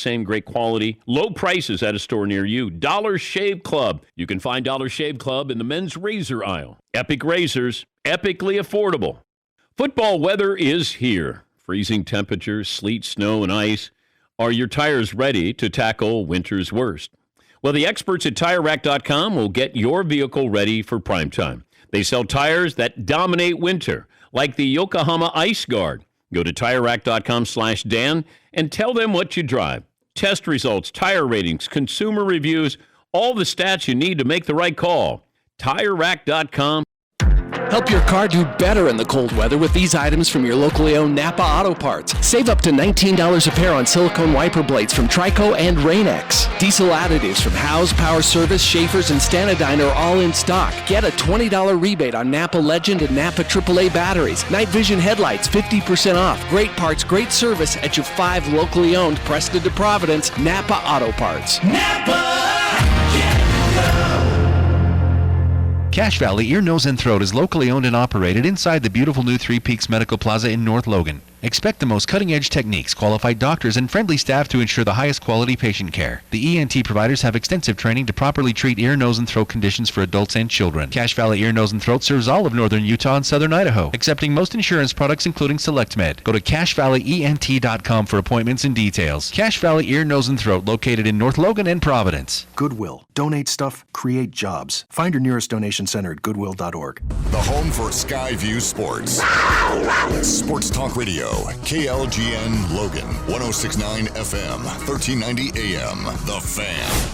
same great quality, low prices at a store near you. Dollar Shave Club. You can find Dollar Shave Club in the men's razor aisle. Epic razors, epically affordable. Football weather is here. Freezing temperatures, sleet, snow, and ice. Are your tires ready to tackle winter's worst? Well, the experts at TireRack.com will get your vehicle ready for prime time. They sell tires that dominate winter, like the Yokohama Ice Guard. Go to TireRack.com/Dan and tell them what you drive. Test results, tire ratings, consumer reviews, all the stats you need to make the right call. TireRack.com. Help your car do better in the cold weather with these items from your locally owned Napa Auto Parts. Save up to $19 a pair on silicone wiper blades from Trico and Rain-X. Diesel additives from Howes, Power Service, Schaefer's, and Stanadyne are all in stock. Get a $20 rebate on Napa Legend and Napa AAA batteries. Night vision headlights, 50% off. Great parts, great service at your 5 locally owned Preston to Providence Napa Auto Parts. Napa! Cache Valley Ear, Nose, and Throat is locally owned and operated inside the beautiful new Three Peaks Medical Plaza in North Logan. Expect the most cutting-edge techniques, qualified doctors, and friendly staff to ensure the highest quality patient care. The ENT providers have extensive training to properly treat ear, nose, and throat conditions for adults and children. Cache Valley Ear, Nose, and Throat serves all of northern Utah and southern Idaho, accepting most insurance products including SelectMed. Go to CacheValleyENT.com for appointments and details. Cache Valley Ear, Nose, and Throat, located in North Logan and Providence. Goodwill. Donate stuff, create jobs. Find your nearest donation center at goodwill.org. The home for Skyview Sports. Sports Talk Radio, KLGN Logan, 106.9 FM, 1390 AM. The Fan.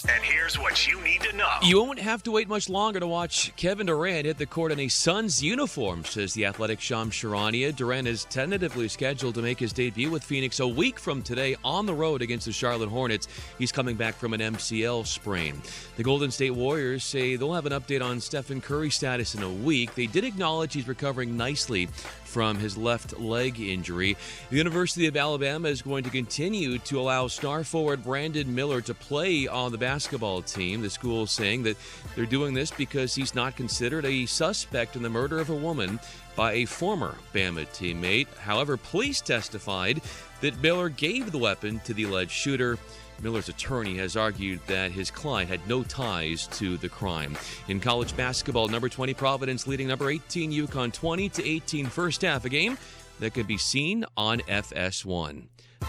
And here's what you need to know. You won't have to wait much longer to watch Kevin Durant hit the court in a Suns uniform, says the Athletic Shams Charania. Durant is tentatively scheduled to make his debut with Phoenix a week from today on the road against the Charlotte Hornets. He's coming back from an MCL sprain. The Golden State Warriors say they'll have an update on Stephen Curry's status in a week. They did acknowledge he's recovering nicely from his left leg injury. The University of Alabama is going to continue to allow star forward Brandon Miller to play on the basketball team. The school is saying that they're doing this because he's not considered a suspect in the murder of a woman by a former Bama teammate. However, police testified that Miller gave the weapon to the alleged shooter. Miller's attorney has argued that his client had no ties to the crime. In college basketball, number 20 Providence leading number 18 UConn 20-18 first half, a game that could be seen on FS1.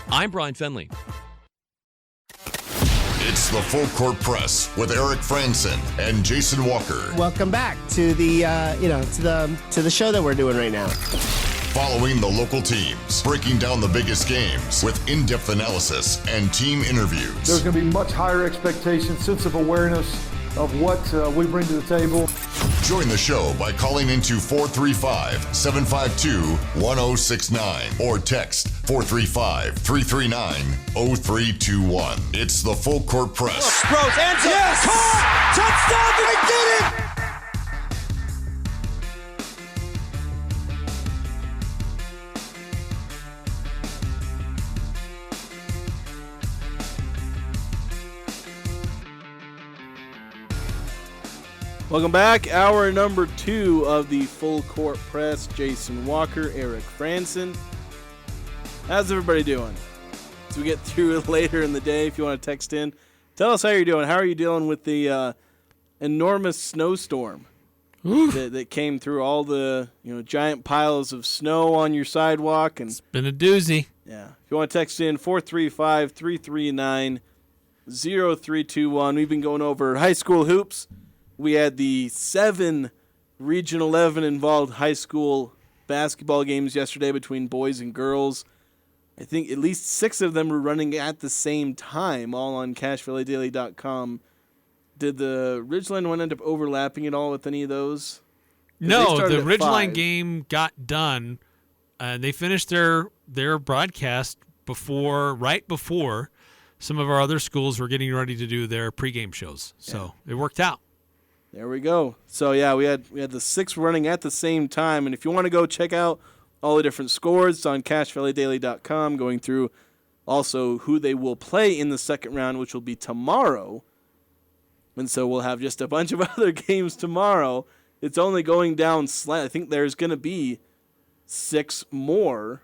I'm Brian Fenley. It's the Full Court Press with Eric Frandsen and Jason Walker. Welcome back to the to the show that we're doing right now. Following the local teams, breaking down the biggest games with in-depth analysis and team interviews. There's going to be much higher expectations, sense of awareness of what we bring to the table. Join the show by calling into 435-752-1069 or text 435-339-0321. It's the Full Court Press. Sproles, hands up, yes! Caught! Touchdown, did he get it? Welcome back. Hour number 2 of the Full Court Press. Jason Walker, Eric Frandsen. How's everybody doing? As we get through it later in the day, if you want to text in, tell us how you're doing. How are you dealing with the enormous snowstorm that came through all the giant piles of snow on your sidewalk? And it's been a doozy. Yeah. If you want to text in, 435-339-0321. We've been going over high school hoops. We had the 7 Region 11 involved high school basketball games yesterday between boys and girls. I think at least 6 of them were running at the same time, all on CashValleyDaily.com. Did the Ridgeline one end up overlapping at all with any of those? No, the Ridgeline game got done. They finished their broadcast right before some of our other schools were getting ready to do their pregame shows. So It worked out. There we go. So, yeah, we had the 6 running at the same time. And if you want to go check out all the different scores, it's on CashValleyDaily.com, going through also who they will play in the second round, which will be tomorrow. And so we'll have just a bunch of other games tomorrow. It's only going down slightly. I think there's going to be 6 more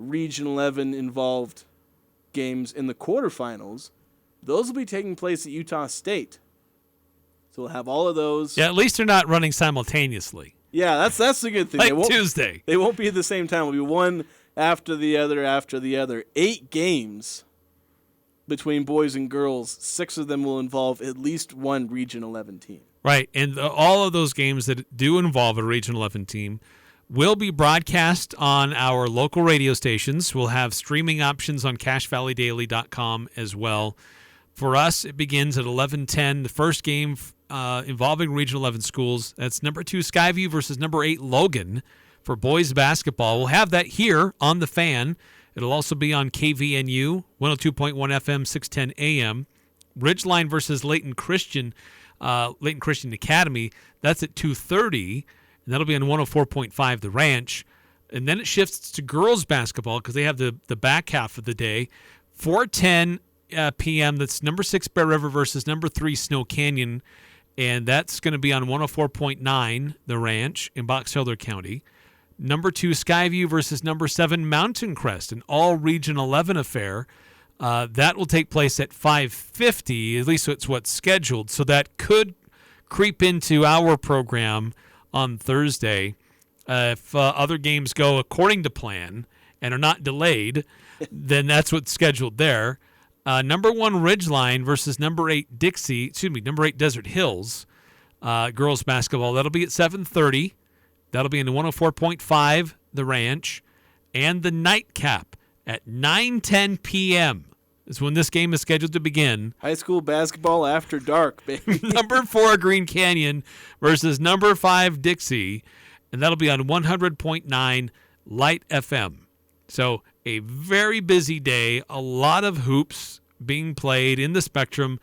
Region 11 involved games in the quarterfinals, those will be taking place at Utah State. So we'll have all of those. Yeah, at least they're not running simultaneously. Yeah, that's the good thing. Like Tuesday. They won't be at the same time. It'll be one after the other. 8 games between boys and girls. 6 of them will involve at least one Region 11 team. Right, and all of those games that do involve a Region 11 team will be broadcast on our local radio stations. We'll have streaming options on CashValleyDaily.com as well. For us, it begins at 11:10. The first game involving Region 11 schools. That's number 2 Skyview versus number 8 Logan for boys basketball. We'll have that here on The Fan. It'll also be on KVNU, 102.1 FM, 610 AM. Ridgeline versus Layton Christian Academy. That's at 2:30. And that'll be on 104.5 The Ranch. And then it shifts to girls basketball because they have the back half of the day. 4:10 p.m. That's number 6 Bear River versus number 3 Snow Canyon. And that's going to be on 104.9 The Ranch in Box Elder County. Number 2 Skyview versus number 7 Mountain Crest, an all Region 11 affair. That will take place at 5:50. At least it's what's scheduled. So that could creep into our program on Thursday. If other games go according to plan and are not delayed, then that's what's scheduled there. Number 1 Ridgeline versus number 8 Desert Hills girls basketball. That'll be at 7:30. That'll be in the 104.5 The Ranch. And the nightcap at 9:10 p.m. is when this game is scheduled to begin. High school basketball after dark, baby. Number 4 Green Canyon versus number 5 Dixie. And that'll be on 100.9 Light FM. So a very busy day. A lot of hoops being played in the Spectrum.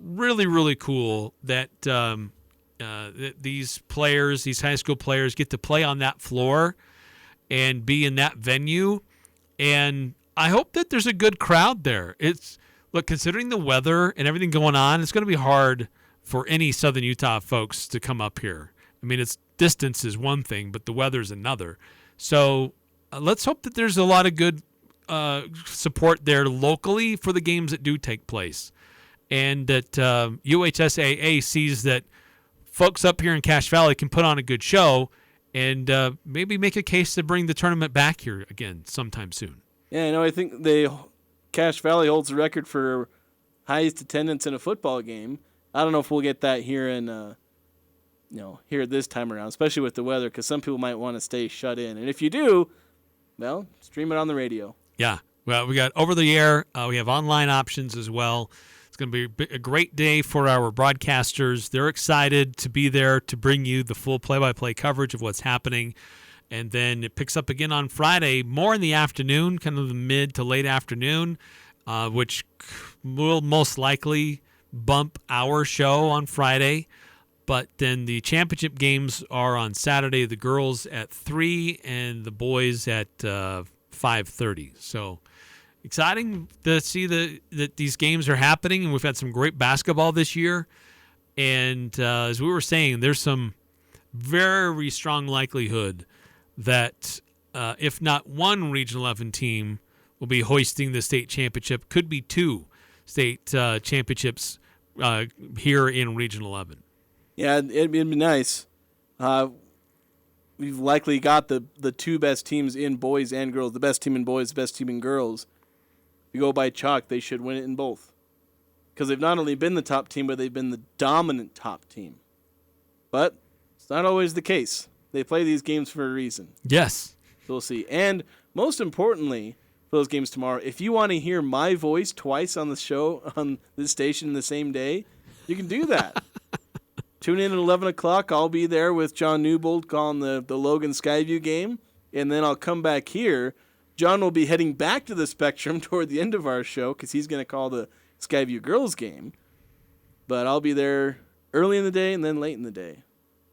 Really, really cool that these players, these high school players, get to play on that floor and be in that venue. And I hope that there's a good crowd there. Look, considering the weather and everything going on, it's going to be hard for any Southern Utah folks to come up here. I mean, distance is one thing, but the weather's another. So let's hope that there's a lot of good support there locally for the games that do take place, and that UHSAA sees that folks up here in Cache Valley can put on a good show and maybe make a case to bring the tournament back here again sometime soon. Yeah, I think Cache Valley holds the record for highest attendance in a football game. I don't know if we'll get that here here this time around, especially with the weather, because some people might want to stay shut in. And if you do, well, stream it on the radio. Yeah. Well, we got over the air. We have online options as well. It's going to be a great day for our broadcasters. They're excited to be there to bring you the full play-by-play coverage of what's happening. And then it picks up again on Friday, more in the afternoon, kind of the mid to late afternoon, which will most likely bump our show on Friday. But then the championship games are on Saturday, the girls at 3 and the boys at 5:30. So exciting to see that these games are happening, and we've had some great basketball this year. And as we were saying, there's some very strong likelihood that if not one Region 11 team will be hoisting the state championship, could be 2 state championships here in Region 11. Yeah, it'd be nice. We've likely got the 2 best teams in boys and girls, the best team in boys, the best team in girls. If you go by chalk, they should win it in both. Because they've not only been the top team, but they've been the dominant top team. But it's not always the case. They play these games for a reason. Yes. So we'll see. And most importantly, for those games tomorrow, if you want to hear my voice twice on the show, on this station in the same day, you can do that. Tune in at 11 o'clock. I'll be there with John Newbold calling the Logan Skyview game. And then I'll come back here. John will be heading back to the Spectrum toward the end of our show because he's going to call the Skyview girls game. But I'll be there early in the day and then late in the day.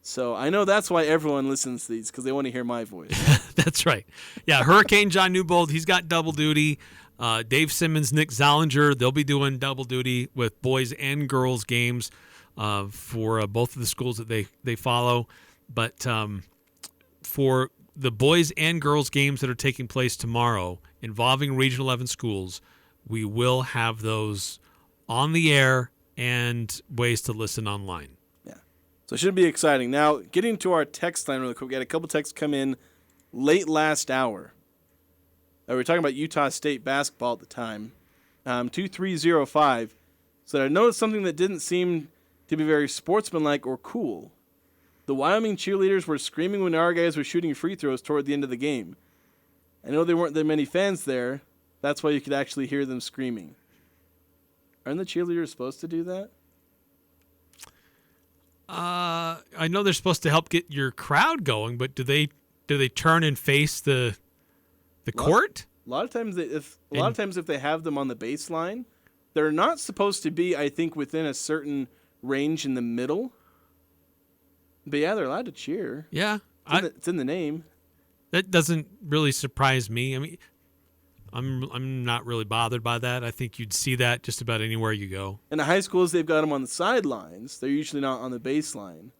So I know that's why everyone listens to these, because they want to hear my voice. That's right. Yeah, Hurricane John Newbold, he's got double duty. Dave Simmons, Nick Zollinger, they'll be doing double duty with boys and girls games for both of the schools that they follow. But for the boys and girls games that are taking place tomorrow involving Region 11 schools, we will have those on the air and ways to listen online. Yeah. So it should be exciting. Now, getting to our text line really quick. We had a couple texts come in late last hour. We were talking about Utah State basketball at the time. 2305 said, I noticed something that didn't seem to be very sportsmanlike or cool. The Wyoming cheerleaders were screaming when our guys were shooting free throws toward the end of the game. I know there weren't that many fans there. That's why you could actually hear them screaming. Aren't the cheerleaders supposed to do that? I know they're supposed to help get your crowd going, but do they turn and face the court? A lot of times if they have them on the baseline, they're not supposed to be, I think, within a certain range in the middle. But yeah, they're allowed to cheer. Yeah. It's in the name. That doesn't really surprise me. I mean, I'm not really bothered by that. I think you'd see that just about anywhere you go. In the high schools, they've got them on the sidelines. They're usually not on the baseline.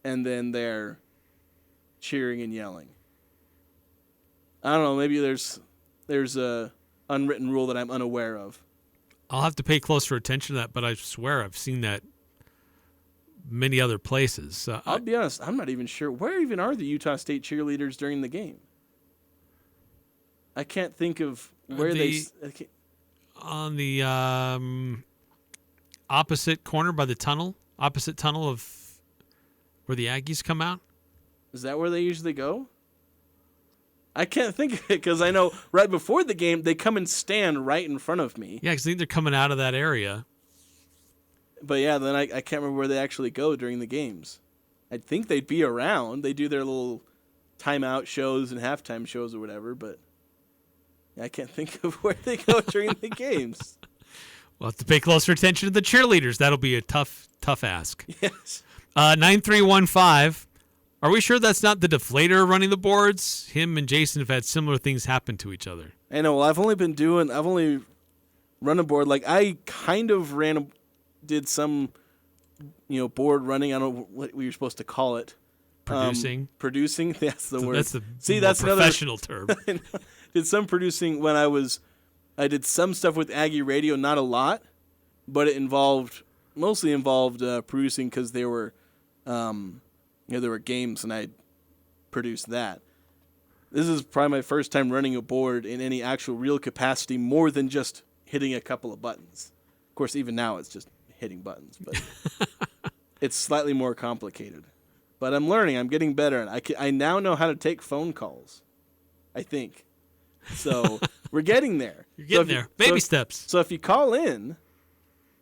And then they're cheering and yelling. I don't know. Maybe there's a unwritten rule that I'm unaware of. I'll have to pay closer attention to that, but I swear I've seen that many other places. I'll be honest, I'm not even sure. Where even are the Utah State cheerleaders during the game? I can't think of where on the opposite corner by the tunnel, opposite tunnel of where the Aggies come out. Is that where they usually go? I can't think of it because I know right before the game they come and stand right in front of me. Yeah, because I think they're coming out of that area. But yeah, then I can't remember where they actually go during the games. I'd think they'd be around. They do their little timeout shows and halftime shows or whatever, but I can't think of where they go during the games. We'll have to pay closer attention to the cheerleaders. That'll be a tough ask. Yes. 9315. Are we sure that's not the deflator running the boards? Him and Jason have had similar things happen to each other. I know. Well, I've only run a board. Like I kind of did some, board running. I don't know what we were supposed to call it. Producing. Producing. That's the word. That's that's professional term. Did some producing when I did some stuff with Aggie Radio, not a lot, but it mostly involved producing because there were games and I produced that. This is probably my first time running a board in any actual real capacity, more than just hitting a couple of buttons. Of course, even now it's just hitting buttons, but it's slightly more complicated. But I'm learning. I'm getting better. I now know how to take phone calls, I think. So we're getting there. You're getting there. Baby steps. So if you call in,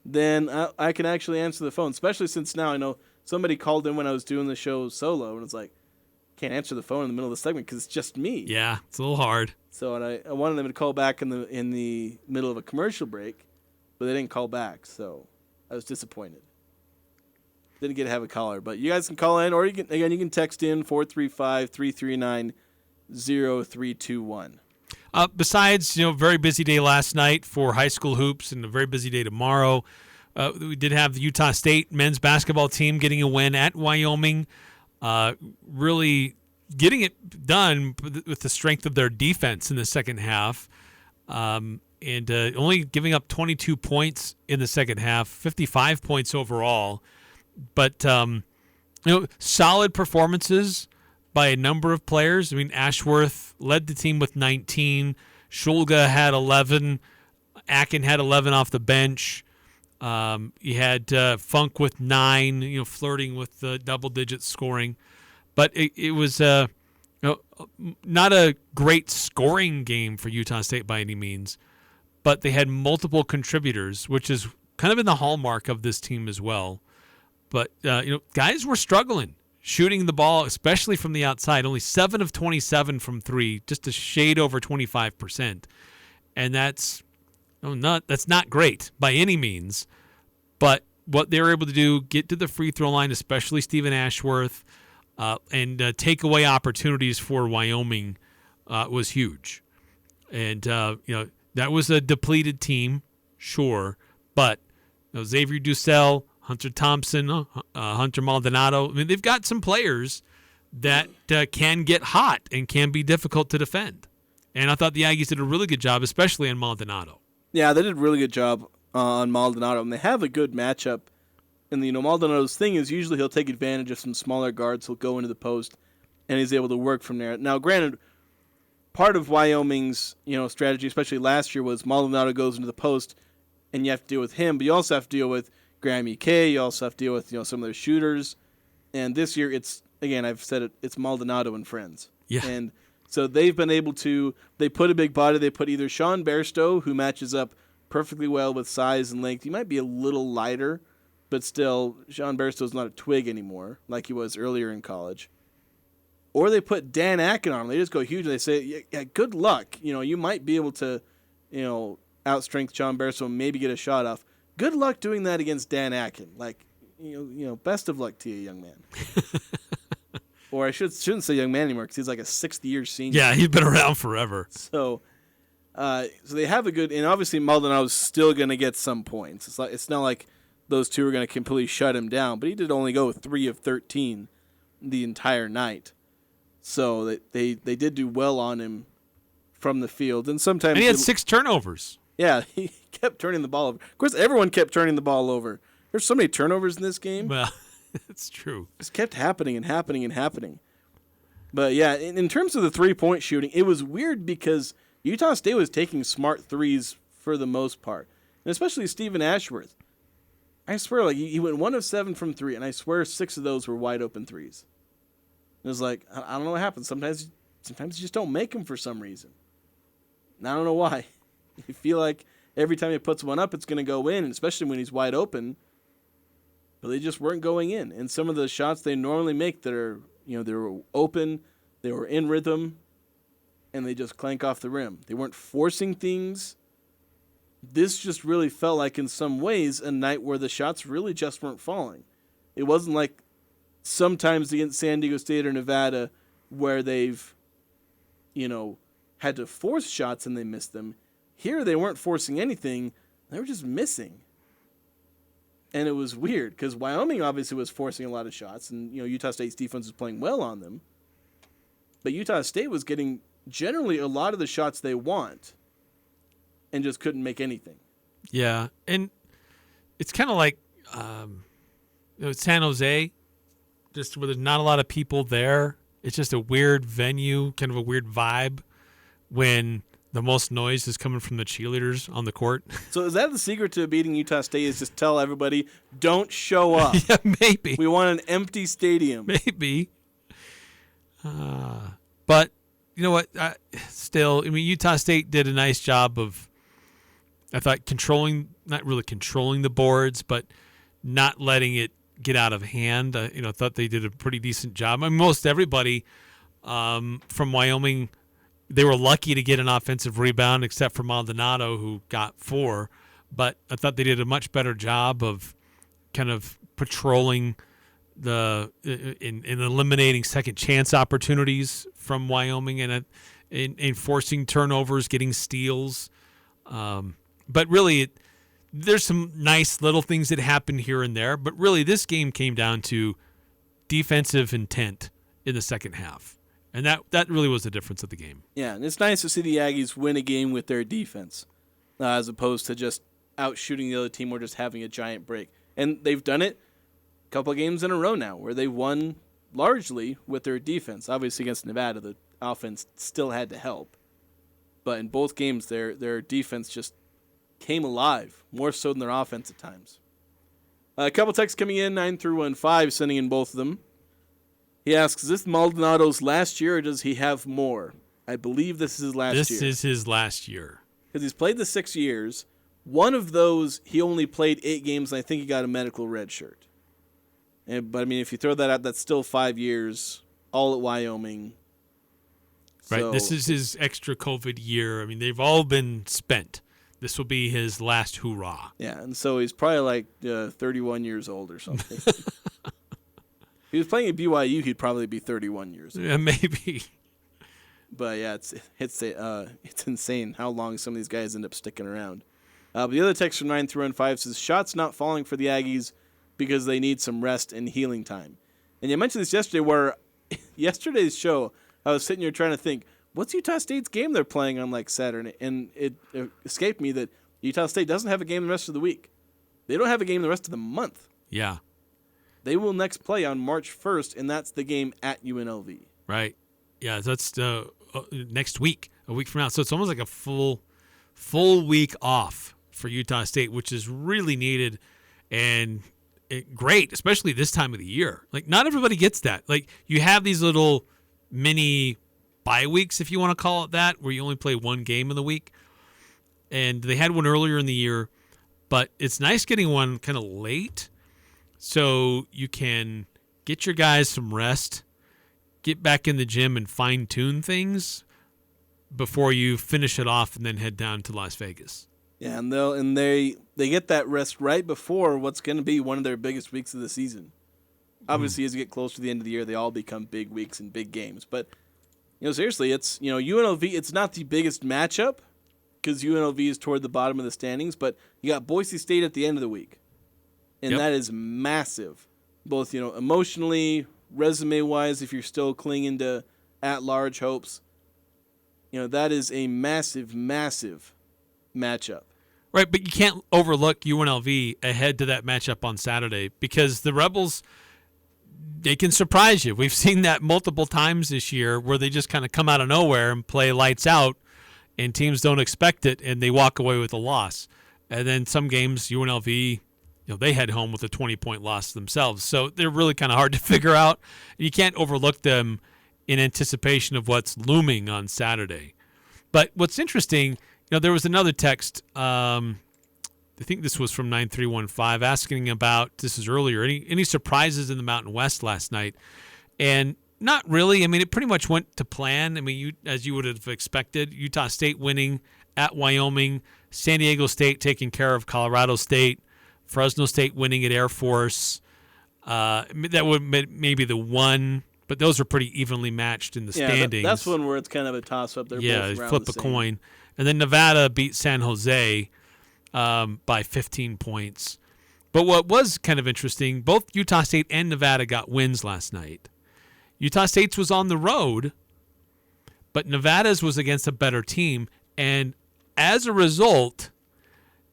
then I can actually answer the phone, especially since now I know somebody called in when I was doing the show solo, and it's like, can't answer the phone in the middle of the segment because it's just me. Yeah, it's a little hard. So I wanted them to call back in the middle of a commercial break, but they didn't call back, so I was disappointed. Didn't get to have a caller, but you guys can call in, or you can text in 435-339-0321. Besides, very busy day last night for high school hoops and a very busy day tomorrow. We did have the Utah State men's basketball team getting a win at Wyoming, really getting it done with the strength of their defense in the second half, and only giving up 22 points in the second half, 55 points overall. But solid performances by a number of players. I mean, Ashworth led the team with 19. Shulga had 11. Akin had 11 off the bench. You had Funk with 9, flirting with the double-digit scoring. But it was not a great scoring game for Utah State by any means. But they had multiple contributors, which is kind of been the hallmark of this team as well. But, guys were struggling shooting the ball, especially from the outside. Only 7 of 27 from 3, just a shade over 25%. And that's not great by any means. But what they were able to do, get to the free throw line, especially Stephen Ashworth, and take away opportunities for Wyoming was huge. And, that was a depleted team, sure. But Xavier Dussel, Hunter Thompson, Hunter Maldonado. I mean, they've got some players that can get hot and can be difficult to defend. And I thought the Aggies did a really good job, especially in Maldonado. Yeah, they did a really good job on Maldonado, and they have a good matchup. And, Maldonado's thing is usually he'll take advantage of some smaller guards. He'll go into the post, and he's able to work from there. Now, granted, part of Wyoming's, strategy, especially last year, was Maldonado goes into the post, and you have to deal with him. But you also have to deal with Graham EK. You also have to deal with, some of their shooters. And this year, I've said it, it's Maldonado and friends. Yeah. And so they've been able to, they put a big body. They put either Sean Bairstow, who matches up perfectly well with size and length. He might be a little lighter, but still, Sean Bairstow's not a twig anymore like he was earlier in college. Or they put Dan Akin on him. They just go huge and they say, yeah, good luck. You might be able to, outstrength Sean Bairstow and maybe get a shot off. Good luck doing that against Dan Akin. Best of luck to you, young man. Or I shouldn't say young man anymore because he's like a 6th-year senior. Yeah, he's been around forever. So they have a good, and obviously Maldonado's still going to get some points. It's not like those two are going to completely shut him down, but he did only go 3 of 13 the entire night. So they did do well on him from the field, and sometimes he had 6 turnovers. Yeah, he kept turning the ball over. Of course, everyone kept turning the ball over. There's so many turnovers in this game. Well, it's true. It just kept happening and happening and happening. But yeah, in terms of the 3-point shooting, it was weird because Utah State was taking smart threes for the most part, and especially Stephen Ashworth. I swear, he went 1 of 7 from 3, and I swear 6 of those were wide open threes. It was I don't know what happens. Sometimes you just don't make them for some reason. And I don't know why. You feel like every time he puts one up, it's going to go in, especially when he's wide open. But they just weren't going in. And some of the shots they normally make that are, they were open, they were in rhythm, and they just clank off the rim. They weren't forcing things. This just really felt like, in some ways, a night where the shots really just weren't falling. It wasn't like sometimes against San Diego State or Nevada where they've, had to force shots and they missed them. Here they weren't forcing anything. They were just missing. And it was weird because Wyoming obviously was forcing a lot of shots, and Utah State's defense was playing well on them. But Utah State was getting generally a lot of the shots they want and just couldn't make anything. Yeah, and it's kind of like San Jose, just where there's not a lot of people there. It's just a weird venue, kind of a weird vibe when the most noise is coming from the cheerleaders on the court. So is that the secret to beating Utah State, is just tell everybody, don't show up? Yeah, maybe. We want an empty stadium. Maybe. But you know what? Still, Utah State did a nice job of, I thought, not really controlling the boards, but not letting it get out of hand. I thought they did a pretty decent job. Most everybody from Wyoming, they were lucky to get an offensive rebound, except for Maldonado, who got 4. But I thought they did a much better job of kind of patrolling in eliminating second chance opportunities from Wyoming and in forcing turnovers, getting steals. But really, there's some nice little things that happened here and there. But really, this game came down to defensive intent in the second half. And that really was the difference of the game. Yeah, and it's nice to see the Aggies win a game with their defense as opposed to just out-shooting the other team or just having a giant break. And they've done it a couple of games in a row now where they won largely with their defense. Obviously, against Nevada, the offense still had to help. But in both games, their defense just came alive, more so than their offense at times. A couple texts coming in, 9-15, sending in both of them. He asks, is this Maldonado's last year or does he have more? I believe this is his last year. This is his last year. Because he's played the 6 years. One of those, he only played 8 games, and I think he got a medical red shirt. But, if you throw that out, that's still 5 years, all at Wyoming. Right, So, this is his extra COVID year. They've all been spent. This will be his last hoorah. Yeah, and so he's probably like 31 years old or something. If he was playing at BYU, he'd probably be 31 years old. Yeah, maybe. But yeah, it's insane how long some of these guys end up sticking around. But the other text from 9-15 says, shots not falling for the Aggies because they need some rest and healing time. And you mentioned this yesterday where yesterday's show, I was sitting here trying to think, what's Utah State's game they're playing on like Saturday? And it escaped me that Utah State doesn't have a game the rest of the week. They don't have a game the rest of the month. Yeah. They will next play on March 1st, and that's the game at UNLV. Right. Yeah, that's next week, a week from now. So it's almost like a full week off for Utah State, which is really needed and great, especially this time of the year. Like, not everybody gets that. Like, you have these little mini bye weeks, if you want to call it that, where you only play one game in the week. And they had one earlier in the year, but it's nice getting one kind of late so you can get your guys some rest, get back in the gym and fine-tune things before you finish it off and then head down to Las Vegas. Yeah, and they get that rest right before what's going to be one of their biggest weeks of the season. Obviously, as you get close to the end of the year, they all become big weeks and big games. But, seriously, it's, UNLV, it's not the biggest matchup because UNLV is toward the bottom of the standings, but you got Boise State at the end of the week. And that is massive, both, emotionally, resume-wise, if you're still clinging to at-large hopes. That is a massive, massive matchup. Right, but you can't overlook UNLV ahead to that matchup on Saturday because the Rebels, they can surprise you. We've seen that multiple times this year where they just kind of come out of nowhere and play lights out and teams don't expect it and they walk away with a loss. And then some games, UNLV, they head home with a 20-point loss themselves. So they're really kind of hard to figure out. You can't overlook them in anticipation of what's looming on Saturday. But what's interesting, there was another text, I think this was from 9315, asking about, this is earlier, any surprises in the Mountain West last night? And not really. I mean, it pretty much went to plan. I mean, as you would have expected, Utah State winning at Wyoming, San Diego State taking care of Colorado State, Fresno State winning at Air Force. That would maybe the one, but those are pretty evenly matched in the standings. That's one where it's kind of a toss-up. They're both around flip the a same. coin. And then Nevada beat San Jose by 15 points. But what was kind of interesting, both Utah State and Nevada got wins last night. Utah State's was on the road, but Nevada's was against a better team. And as a result,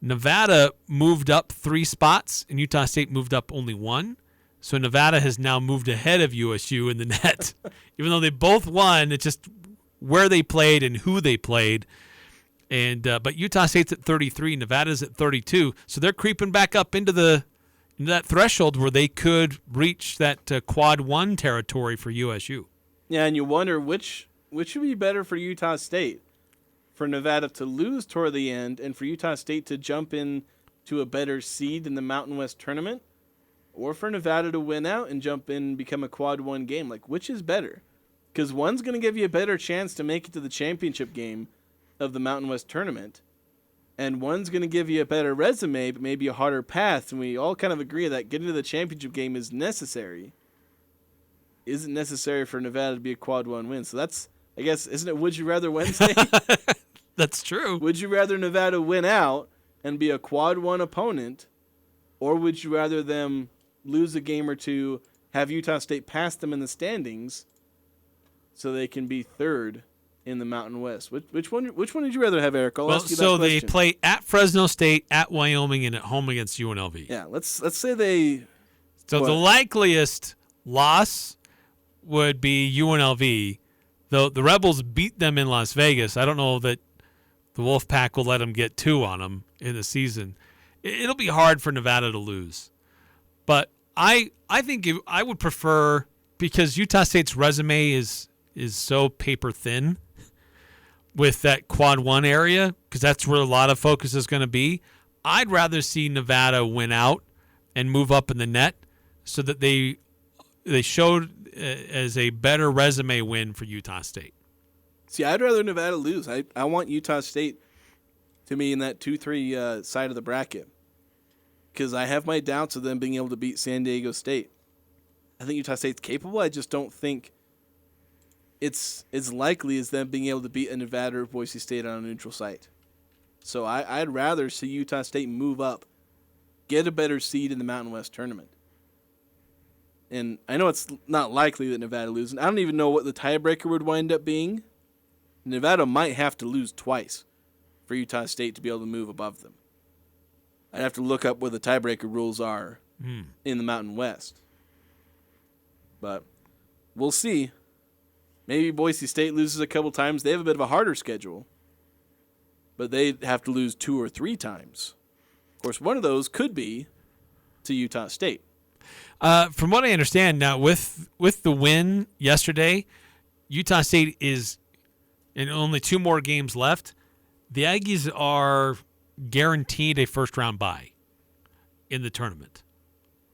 Nevada moved up 3 spots, and Utah State moved up only 1. So Nevada has now moved ahead of USU in the net. Even though they both won, it's just where they played and who they played. And but Utah State's at 33, Nevada's at 32, so they're creeping back up into that threshold where they could reach that quad 1 territory for USU. Yeah, and you wonder which would be better for Utah State, for Nevada to lose toward the end, and for Utah State to jump in to a better seed in the Mountain West tournament, or for Nevada to win out and jump in and become a quad 1 game. Like, which is better? Because one's going to give you a better chance to make it to the championship game of the Mountain West tournament, and one's going to give you a better resume, but maybe a harder path. And we all kind of agree that getting to the championship game is necessary. Isn't necessary for Nevada to be a quad 1 win. So that's, I guess, isn't it Would You Rather Wednesday? That's true. Would you rather Nevada win out and be a quad 1 opponent, or would you rather them lose a game or two, have Utah State pass them in the standings so they can be third in the Mountain West? Which one would you rather have, Eric? I'll ask you that so question. They play at Fresno State, at Wyoming, and at home against UNLV. Yeah, let's say they... So the likeliest loss would be UNLV, though the Rebels beat them in Las Vegas. I don't know that the Wolfpack will let them get 2 on them in the season. It'll be hard for Nevada to lose. But I think I would prefer, because Utah State's resume is so paper thin with that quad 1 area, because that's where a lot of focus is going to be. I'd rather see Nevada win out and move up in the net so that they showed as a better resume win for Utah State. See, I'd rather Nevada lose. I want Utah State to be in that 2-3 side of the bracket, because I have my doubts of them being able to beat San Diego State. I think Utah State's capable. I just don't think it's as likely as them being able to beat a Nevada or Boise State on a neutral site. So I'd rather see Utah State move up, get a better seed in the Mountain West tournament. and I know it's not likely that Nevada loses. I don't even know what the tiebreaker would wind up being. Nevada might have to lose twice for Utah State to be able to move above them. I'd have to look up what the tiebreaker rules are in the Mountain West. But we'll see. Maybe Boise State loses a couple times. They have a bit of a harder schedule. But they'd have to lose 2 or 3 times. Of course, one of those could be to Utah State. From what I understand now, with the win yesterday, Utah State is in only 2 more games left. The Aggies are guaranteed a first-round bye in the tournament.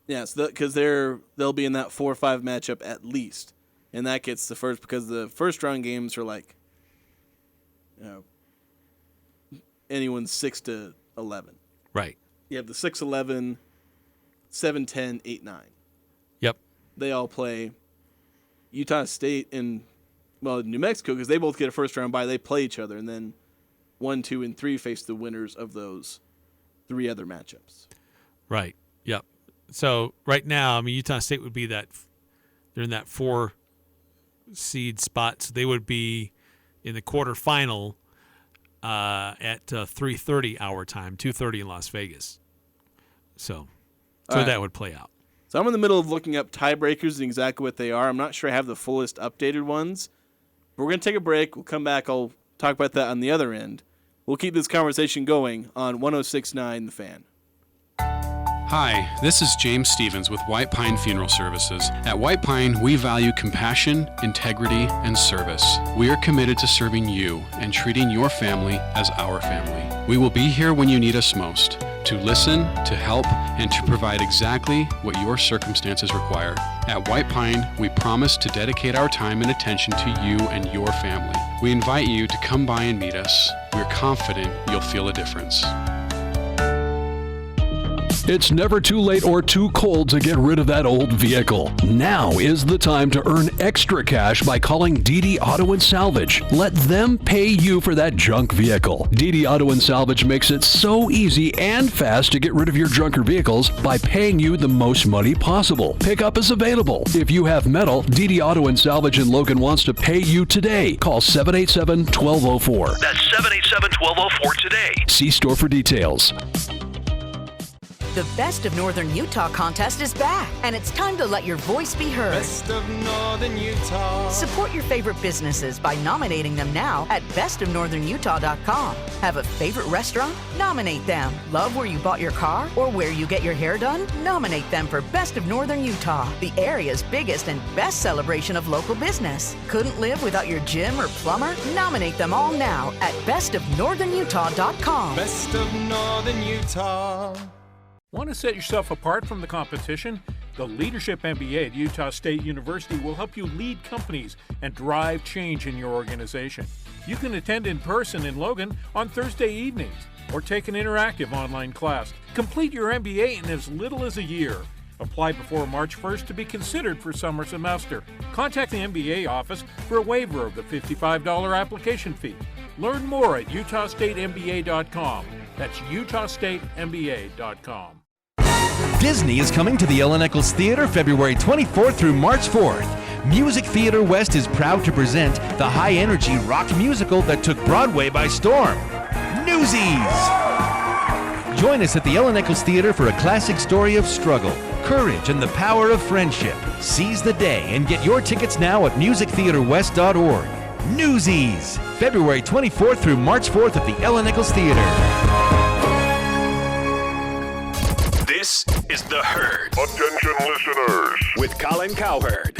Yes, because they'll be in that 4-5 matchup at least, and that gets the first, because the first-round games are like, anyone's 6-11. Right. You have the 6-11, 7-10, 8-9. Yep. They all play. Utah State and New Mexico, because they both get a first-round bye. They play each other, and then 1, 2, and 3 face the winners of those 3 other matchups. Right. Yep. So right now, Utah State would be they're in that 4 seed spot, so they would be in the quarterfinal at 3:30 our time, 2:30 in Las Vegas. So right. That would play out. So I'm in the middle of looking up tiebreakers and exactly what they are. I'm not sure I have the fullest updated ones. But we're going to take a break. We'll come back. I'll talk about that on the other end. We'll keep this conversation going on 106.9 The Fan. Hi, this is James Stevens with White Pine Funeral Services. At White Pine, we value compassion, integrity, and service. We are committed to serving you and treating your family as our family. We will be here when you need us most, to listen, to help, and to provide exactly what your circumstances require. At White Pine, we promise to dedicate our time and attention to you and your family. We invite you to come by and meet us. We're confident you'll feel a difference. It's never too late or too cold to get rid of that old vehicle. Now is the time to earn extra cash by calling DD Auto and Salvage. Let them pay you for that junk vehicle. DD Auto and Salvage makes it so easy and fast to get rid of your junker vehicles by paying you the most money possible. Pickup is available. If you have metal, DD Auto and Salvage in Logan wants to pay you today. Call 787-1204. That's 787-1204 today. See store for details. The Best of Northern Utah contest is back, and it's time to let your voice be heard. Best of Northern Utah. Support your favorite businesses by nominating them now at bestofnorthernutah.com. Have a favorite restaurant? Nominate them. Love where you bought your car or where you get your hair done? Nominate them for Best of Northern Utah, the area's biggest and best celebration of local business. Couldn't live without your gym or plumber? Nominate them all now at bestofnorthernutah.com. Best of Northern Utah. Want to set yourself apart from the competition? The Leadership MBA at Utah State University will help you lead companies and drive change in your organization. You can attend in person in Logan on Thursday evenings or take an interactive online class. Complete your MBA in as little as a year. Apply before March 1st to be considered for summer semester. Contact the MBA office for a waiver of the $55 application fee. Learn more at utahstatemba.com. That's utahstatemba.com. Disney is coming to the Ellen Eccles Theater February 24th through March 4th. Music Theater West is proud to present the high-energy rock musical that took Broadway by storm, Newsies! Join us at the Ellen Eccles Theater for a classic story of struggle, courage, and the power of friendship. Seize the day and get your tickets now at musictheaterwest.org. Newsies! February 24th through March 4th at the Ellen Eccles Theater. This is The Herd. Attention listeners. With Colin Cowherd.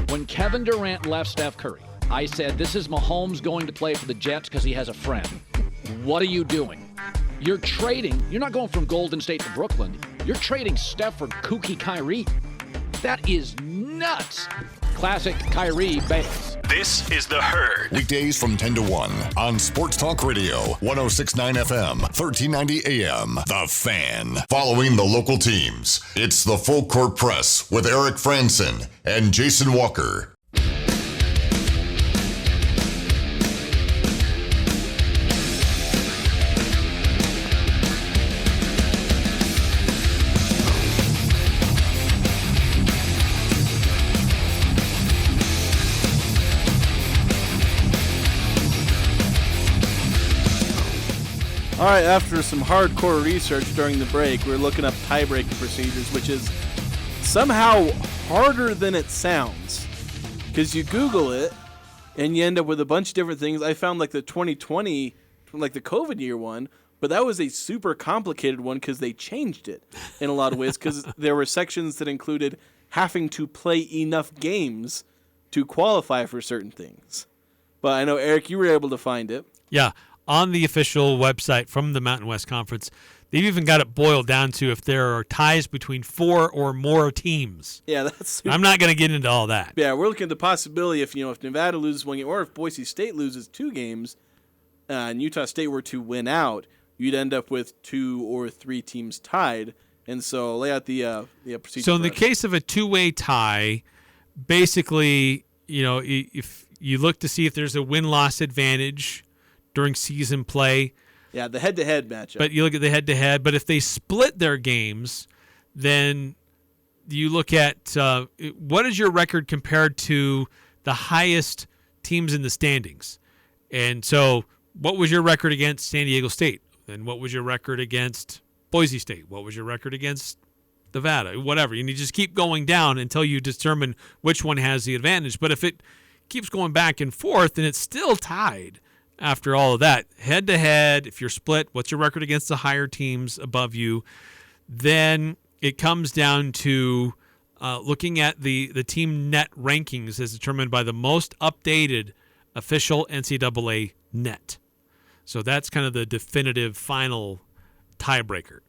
When Kevin Durant left Steph Curry, I said, this is Mahomes going to play for the Jets because he has a friend. What are you doing? You're trading. You're not going from Golden State to Brooklyn. You're trading Steph for kooky Kyrie. That is nuts. Classic Kyrie Bates. This is The Herd. Weekdays from 10 to 1 on Sports Talk Radio, 106.9 FM, 1390 AM. The Fan. Following the local teams, it's the Full Court Press with Eric Frandsen and Jason Walker. All right, after some hardcore research during the break, we're looking up tiebreaking procedures, which is somehow harder than it sounds. Because you Google it, and you end up with a bunch of different things. I found like the 2020, like the COVID year one, but that was a super complicated one because they changed it in a lot of ways because there were sections that included having to play enough games to qualify for certain things. But I know, Eric, you were able to find it. Yeah, on the official website from the Mountain West Conference, they've even got it boiled down to if there are ties between 4 or more teams. Yeah, that's super. I'm not going to get into all that. Yeah, we're looking at the possibility if Nevada loses one game or if Boise State loses 2 games and Utah State were to win out, you'd end up with 2 or 3 teams tied. And so lay out the procedure. So in the case of a 2-way tie, basically, if you look to see if there's a win-loss advantage during season play. Yeah, the head-to-head matchup. But you look at the head-to-head. But if they split their games, then you look at what is your record compared to the highest teams in the standings. And so what was your record against San Diego State? Then what was your record against Boise State? What was your record against Nevada? Whatever. And you just keep going down until you determine which one has the advantage. But if it keeps going back and forth and it's still tied after all of that, head-to-head, if you're split, what's your record against the higher teams above you? Then it comes down to looking at the team net rankings as determined by the most updated official NCAA net. So that's kind of the definitive final tiebreaker.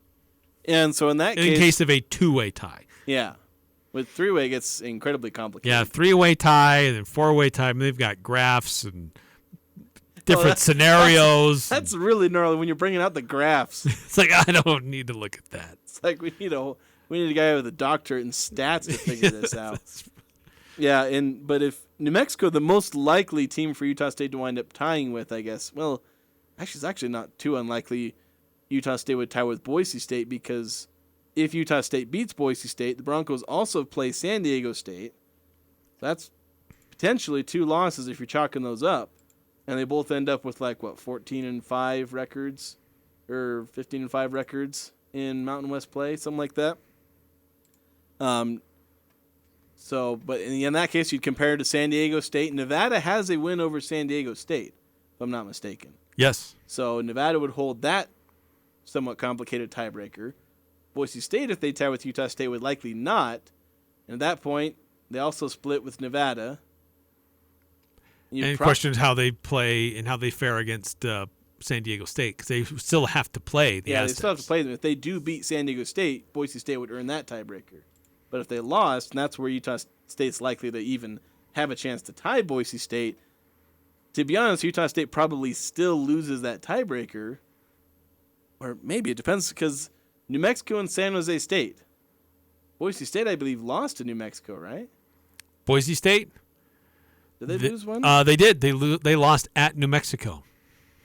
And so in that in case of a 2-way tie. Yeah. With 3-way, it gets incredibly complicated. Yeah, 3-way tie and then 4-way tie. I mean, they've got graphs and different scenarios. That's really gnarly when you're bringing out the graphs. It's like, I don't need to look at that. It's like we need a guy with a doctorate in stats to figure this out. Yeah, but if New Mexico, the most likely team for Utah State to wind up tying with, I guess, well, actually, it's actually not too unlikely Utah State would tie with Boise State because if Utah State beats Boise State, the Broncos also play San Diego State. That's potentially 2 losses if you're chalking those up. And they both end up with 14-5 records or 15-5 records in Mountain West play, something like that. But in that case, you'd compare it to San Diego State. Nevada has a win over San Diego State, if I'm not mistaken. Yes. So Nevada would hold that somewhat complicated tiebreaker. Boise State, if they tie with Utah State, would likely not. And at that point, they also split with Nevada. And questions how they play and how they fare against San Diego State because they still have to play the Aztecs. They still have to play them. If they do beat San Diego State, Boise State would earn that tiebreaker. But if they lost, and that's where Utah State's likely to even have a chance to tie Boise State, to be honest, Utah State probably still loses that tiebreaker. Or maybe it depends because New Mexico and San Jose State. Boise State, I believe, lost to New Mexico, right? Boise State? Did they lose one? They did. They lost at New Mexico.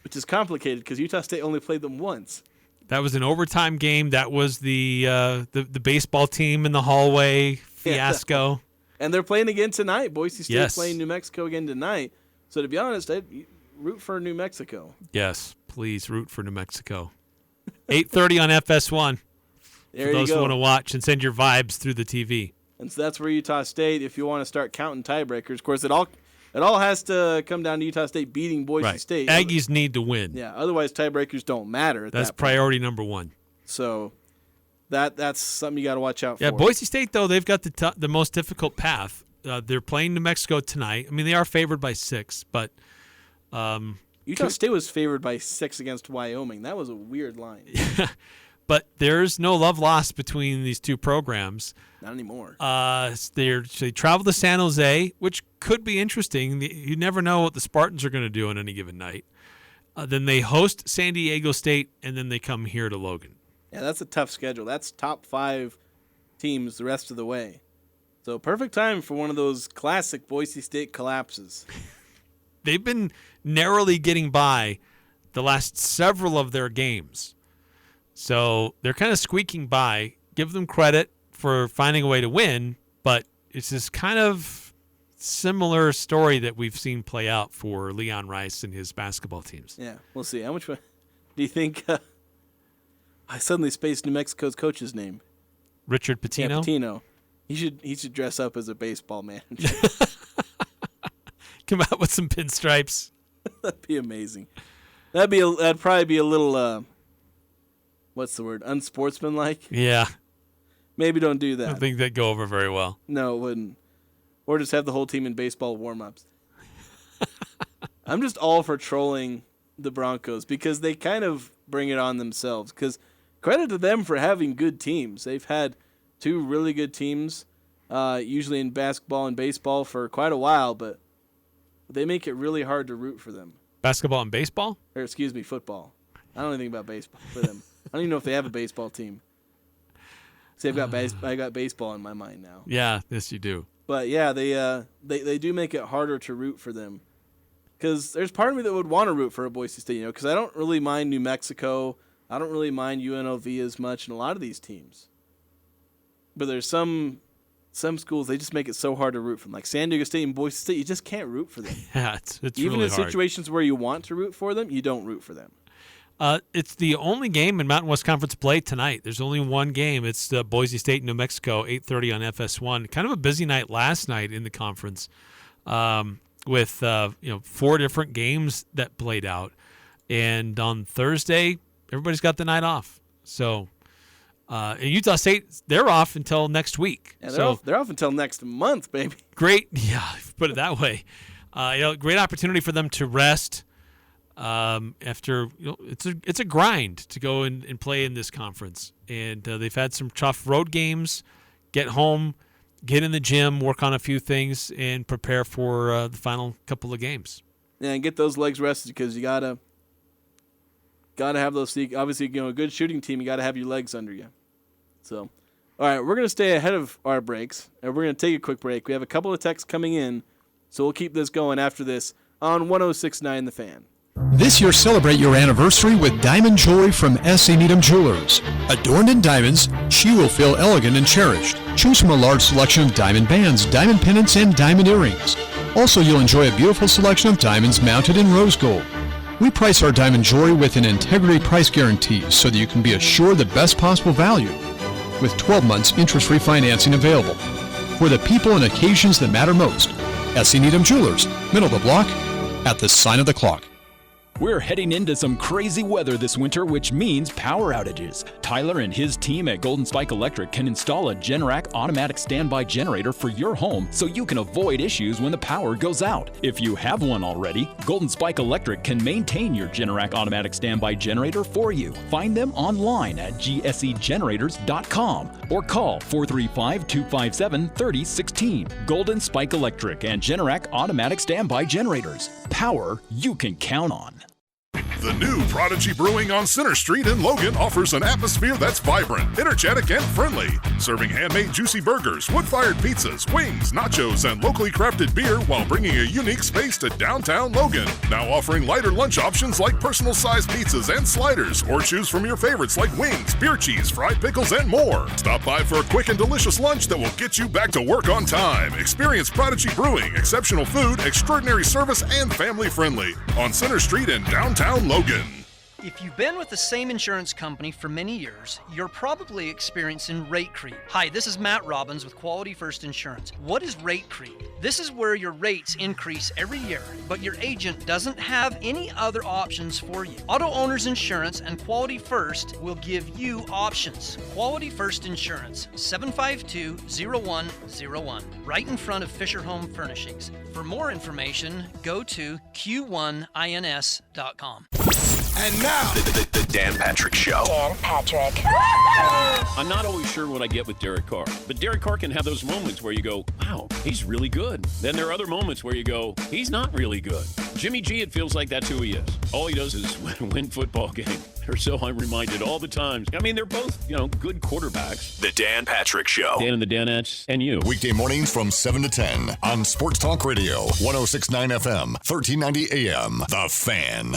Which is complicated because Utah State only played them once. That was an overtime game. That was the baseball team in the hallway fiasco. Yeah. And they're playing again tonight. Boise State playing New Mexico again tonight. So to be honest, I'd root for New Mexico. Yes, please root for New Mexico. 8:30 on FS1 there for those you go. who want to watch and send your vibes through the TV. And so that's where Utah State, if you want to start counting tiebreakers, of course, it all has to come down to Utah State beating Boise State. Aggies need to win. Yeah, otherwise tiebreakers don't matter. That's priority number 1. So that's something you got to watch out for. Yeah, Boise State, though, they've got the most difficult path. They're playing New Mexico tonight. I mean, they are favored by 6, but Utah State was favored by 6 against Wyoming. That was a weird line. But there's no love lost between these two programs. Not anymore. They travel to San Jose, which could be interesting. You never know what the Spartans are going to do on any given night. Then they host San Diego State, and then they come here to Logan. Yeah, that's a tough schedule. That's top 5 teams the rest of the way. So perfect time for one of those classic Boise State collapses. They've been narrowly getting by the last several of their games. So they're kind of squeaking by. Give them credit for finding a way to win, but it's this kind of similar story that we've seen play out for Leon Rice and his basketball teams. Yeah, we'll see. How Do you think I suddenly spaced New Mexico's coach's name? Richard Pitino? Yeah, Pitino. He should dress up as a baseball manager. Come out with some pinstripes. That'd be amazing. That'd probably be a little what's the word? Unsportsmanlike. Yeah. Maybe don't do that. I don't think that'd go over very well. No, it wouldn't. Or just have the whole team in baseball warm-ups. I'm just all for trolling the Broncos because they kind of bring it on themselves. Because credit to them for having good teams. They've had two really good teams, usually in basketball and baseball for quite a while, but they make it really hard to root for them. Basketball and baseball? Or excuse me, football. I don't know anything about baseball for them. I don't even know if they have a baseball team. See, I got baseball in my mind now. Yeah, yes you do. But yeah, they do make it harder to root for them. Because there's part of me that would want to root for a Boise State, because I don't really mind New Mexico. I don't really mind UNLV as much in a lot of these teams. But there's some schools, they just make it so hard to root for them. Like San Diego State and Boise State, you just can't root for them. Yeah, it's Even really in hard. situations where you want to root for them, you don't root for them. It's the only game in Mountain West Conference play tonight. There's only one game. It's the Boise State, New Mexico, 8:30 on FS1. Kind of a busy night last night in the conference, with 4 different games that played out. And on Thursday, everybody's got the night off. So, and Utah State, they're off until next week. Yeah, they're off until next month, baby. Great, yeah, put it that way. Great opportunity for them to rest. After it's a grind to go and play in this conference, and they've had some tough road games. Get home, get in the gym, work on a few things, and prepare for the final couple of games. Yeah, and get those legs rested because you gotta have those. Obviously, a good shooting team, you gotta have your legs under you. So, all right, we're gonna stay ahead of our breaks, and we're gonna take a quick break. We have a couple of texts coming in, so we'll keep this going after this on 106.9 The Fan. This year, celebrate your anniversary with diamond jewelry from S.C. Needham Jewelers. Adorned in diamonds, she will feel elegant and cherished. Choose from a large selection of diamond bands, diamond pendants, and diamond earrings. Also, you'll enjoy a beautiful selection of diamonds mounted in rose gold. We price our diamond jewelry with an integrity price guarantee so that you can be assured the best possible value. With 12 months interest-free financing available. For the people and occasions that matter most. S.C. Needham Jewelers, middle of the block, at the sign of the clock. We're heading into some crazy weather this winter, which means power outages. Tyler and his team at Golden Spike Electric can install a Generac automatic standby generator for your home so you can avoid issues when the power goes out. If you have one already, Golden Spike Electric can maintain your Generac automatic standby generator for you. Find them online at gsegenerators.com or call 435-257-3016. Golden Spike Electric and Generac automatic standby generators. Power you can count on. The new Prodigy Brewing on Center Street in Logan offers an atmosphere that's vibrant, energetic, and friendly. Serving handmade juicy burgers, wood-fired pizzas, wings, nachos, and locally crafted beer while bringing a unique space to downtown Logan. Now offering lighter lunch options like personal-sized pizzas and sliders, or choose from your favorites like wings, beer cheese, fried pickles, and more. Stop by for a quick and delicious lunch that will get you back to work on time. Experience Prodigy Brewing, exceptional food, extraordinary service, and family-friendly on Center Street in downtown Logan. If you've been with the same insurance company for many years, you're probably experiencing rate creep. Hi, this is Matt Robbins with Quality First Insurance. What is rate creep? This is where your rates increase every year, but your agent doesn't have any other options for you. Auto Owners Insurance and Quality First will give you options. Quality First Insurance, 752-0101, right in front of Fisher Home Furnishings. For more information, go to q1ins.com. And now, the Dan Patrick Show. Dan Patrick. I'm not always sure what I get with Derek Carr, but Derek Carr can have those moments where you go, wow, he's really good. Then there are other moments where you go, he's not really good. Jimmy G, it feels like that's who he is. All he does is win football games. Or so I'm reminded all the time. I mean, they're both, good quarterbacks. The Dan Patrick Show. Dan and the Danettes and you. Weekday mornings from 7 to 10 on Sports Talk Radio, 106.9 FM, 1390 AM. The Fan.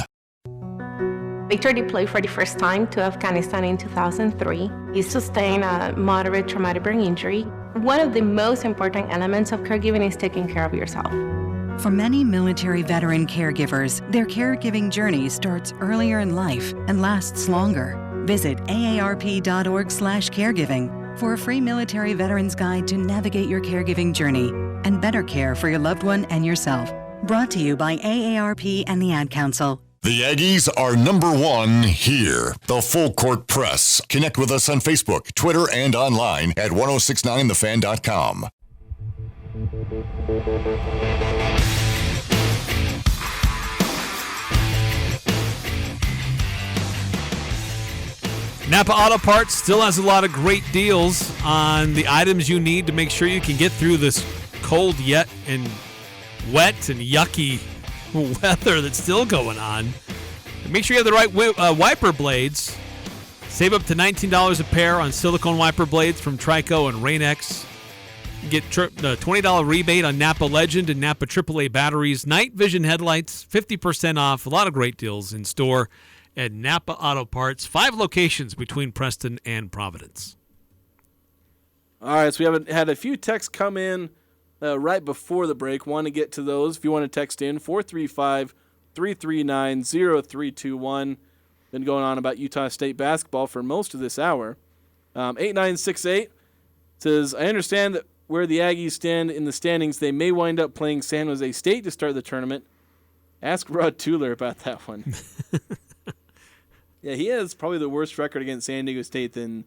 Victor deployed for the first time to Afghanistan in 2003. He sustained a moderate traumatic brain injury. One of the most important elements of caregiving is taking care of yourself. For many military veteran caregivers, their caregiving journey starts earlier in life and lasts longer. Visit aarp.org/caregiving for a free military veterans guide to navigate your caregiving journey and better care for your loved one and yourself. Brought to you by AARP and the Ad Council. The Aggies are #1 here. The Full Court Press. Connect with us on Facebook, Twitter, and online at 1069thefan.com. Napa Auto Parts still has a lot of great deals on the items you need to make sure you can get through this cold yet and wet and yucky weather that's still going on. Make sure you have the right wiper blades. Save up to $19 a pair on silicone wiper blades from Trico and Rain-X. Get the $20 rebate on Napa Legend and Napa AAA batteries. Night vision headlights, 50% off. A lot of great deals in store at Napa Auto Parts. 5 locations between Preston and Providence. All right, so we haven't had a few texts come in right before the break. Want to get to those. If you want to text in, 435-339-0321. Been going on about Utah State basketball for most of this hour. 8968 says, I understand that where the Aggies stand in the standings, they may wind up playing San Jose State to start the tournament. Ask Rod Tueller about that one. Yeah, he has probably the worst record against San Diego State than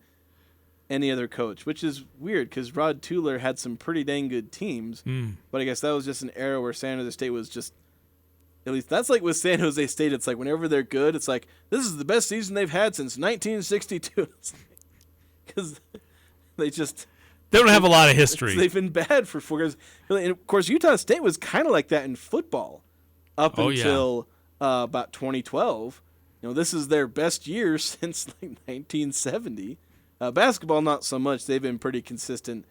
any other coach, which is weird because Rod Tueller had some pretty dang good teams. But I guess that was just an era where San Jose State was just, at least that's like with San Jose State. It's like whenever they're good, it's like, this is the best season they've had since 1962. Because they don't have a lot of history. They've been bad for 4 years. And of course, Utah State was kind of like that in football up until about 2012. This is their best year since like 1970. Basketball, not so much. They've been pretty consistent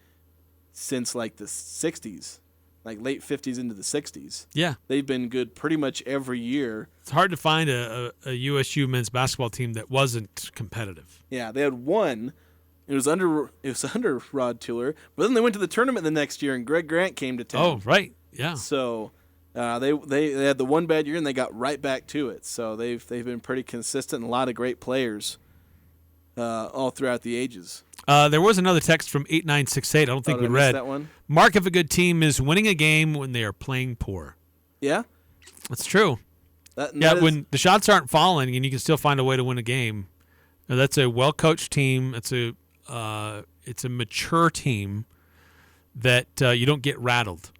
since like the 60s, like late 50s into the 60s. Yeah. They've been good pretty much every year. It's hard to find a USU men's basketball team that wasn't competitive. Yeah, they had one. It was under Rod Tueller, but then they went to the tournament the next year, and Greg Grant came to town. Oh, right. Yeah. So they had the one bad year, and they got right back to it. So they've been pretty consistent, and a lot of great players all throughout the ages. There was another text from 8968. I don't think we read that one. Mark of a good team is winning a game when they are playing poor. Yeah, that's true. When the shots aren't falling and you can still find a way to win a game. That's a well-coached team. It's a mature team that you don't get rattled.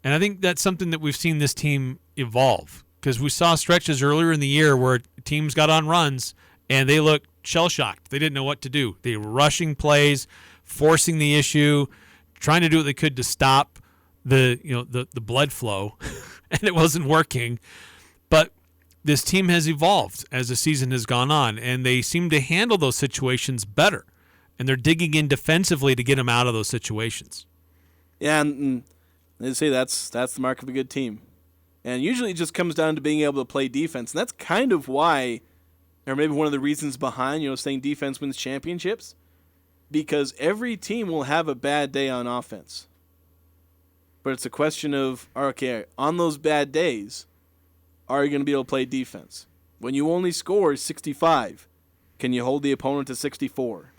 And I think that's something that we've seen this team evolve, because we saw stretches earlier in the year where teams got on runs and they looked shell-shocked. They didn't know what to do. They were rushing plays, forcing the issue, trying to do what they could to stop the blood flow, and it wasn't working. But this team has evolved as the season has gone on, and they seem to handle those situations better. And they're digging in defensively to get them out of those situations. Yeah, and they say that's the mark of a good team. And usually it just comes down to being able to play defense. And that's kind of why, or maybe one of the reasons behind, saying defense wins championships. Because every team will have a bad day on offense. But it's a question of, okay, on those bad days, are you going to be able to play defense? When you only score 65, can you hold the opponent to 64?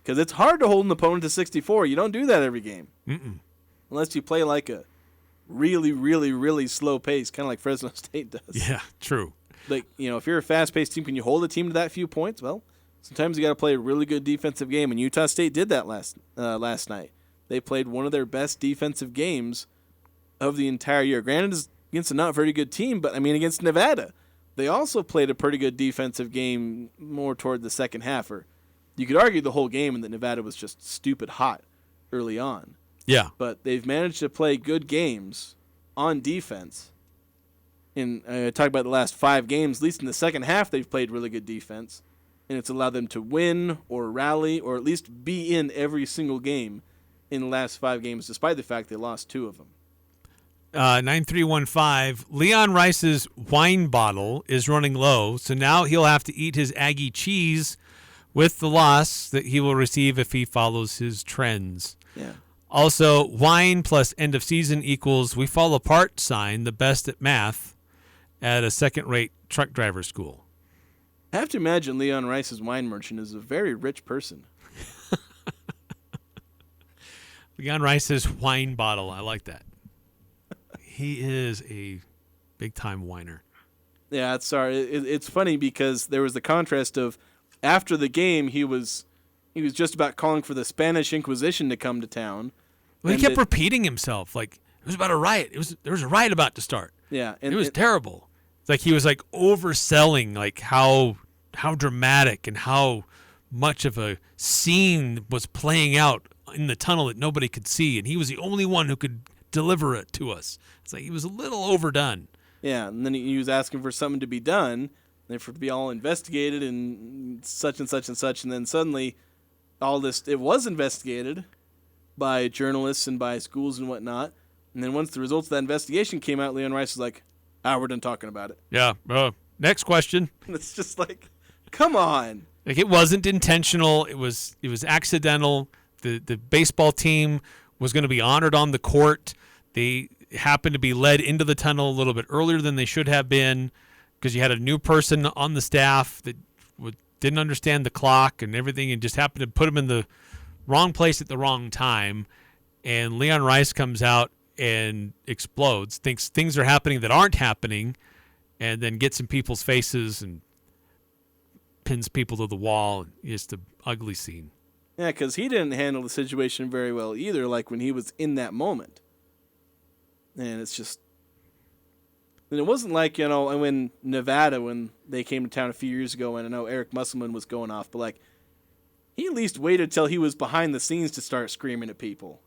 Because it's hard to hold an opponent to 64. You don't do that every game. Unless you play like a really, really, really slow pace, kind of like Fresno State does. Yeah, true. Like, if you're a fast-paced team, can you hold a team to that few points? Well, sometimes you got to play a really good defensive game, and Utah State did that last night. They played one of their best defensive games of the entire year. Granted, it's against a not very good team, but, against Nevada, they also played a pretty good defensive game more toward the second half, or you could argue the whole game and that Nevada was just stupid hot early on. Yeah. But they've managed to play good games on defense. And I talk about the last 5 games, at least in the second half, they've played really good defense. And it's allowed them to win or rally or at least be in every single game in the last 5 games, despite the fact they lost 2 of them. 9315, Leon Rice's wine bottle is running low, so now he'll have to eat his Aggie cheese with the loss that he will receive if he follows his trends. Yeah. Also, wine plus end of season equals we fall apart sign, the best at math at a second-rate truck driver school. I have to imagine Leon Rice's wine merchant is a very rich person. Leon Rice's wine bottle. I like that. He is a big-time whiner. Yeah, it's funny because there was the contrast of after the game he was just about calling for the Spanish Inquisition to come to town. Well, he kept repeating himself like it was about a riot. There was a riot about to start. Yeah, and it was terrible. It's like he was like overselling like how dramatic and how much of a scene was playing out in the tunnel that nobody could see, and he was the only one who could deliver it to us. It's like he was a little overdone. Yeah, and then he was asking for something to be done, and for it to be all investigated and such and such and such, and then suddenly all this, it was investigated by journalists and by schools and whatnot, and then once the results of that investigation came out, Leon Rice was like, we're done talking about it. Yeah, next question. And it's just like, come on. Like it wasn't intentional. It was accidental. The baseball team was going to be honored on the court. They happened to be led into the tunnel a little bit earlier than they should have been because you had a new person on the staff that didn't understand the clock and everything and just happened to put them in the wrong place at the wrong time. And Leon Rice comes out and explodes, thinks things are happening that aren't happening, and then gets in people's faces and pins people to the wall. It's an ugly scene. Yeah, because he didn't handle the situation very well either, like when he was in that moment. And it's just... And it wasn't like, when Nevada, when they came to town a few years ago, and I know Eric Musselman was going off, but, like, he at least waited till he was behind the scenes to start screaming at people.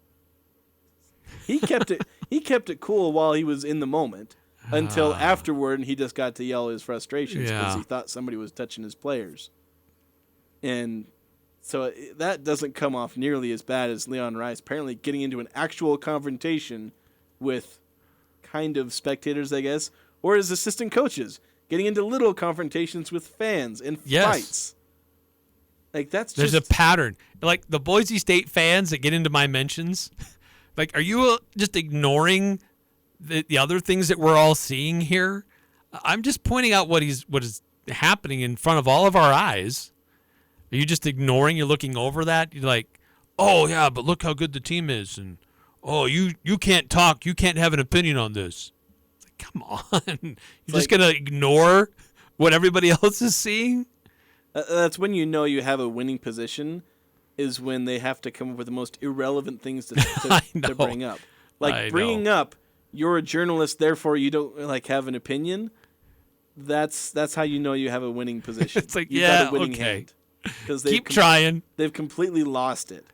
He kept it cool while he was in the moment, until afterward, and he just got to yell his frustrations because he thought somebody was touching his players. And... So that doesn't come off nearly as bad as Leon Rice apparently getting into an actual confrontation with kind of spectators, I guess, or his assistant coaches, getting into little confrontations with fans and fights. Like There's a pattern. Like the Boise State fans that get into my mentions, like are you just ignoring the other things that we're all seeing here? I'm just pointing out what is happening in front of all of our eyes. Are you just ignoring? You're looking over that? You're like, oh, yeah, but look how good the team is. And, oh, you can't talk. You can't have an opinion on this. It's like, come on. You're just going to ignore what everybody else is seeing? That's when you know you have a winning position, is when they have to come up with the most irrelevant things to bring up. Like bringing up, you're a journalist, therefore you don't have an opinion. That's how you know you have a winning position. It's like, You've got a winning hand. Because keep trying. They've completely lost it.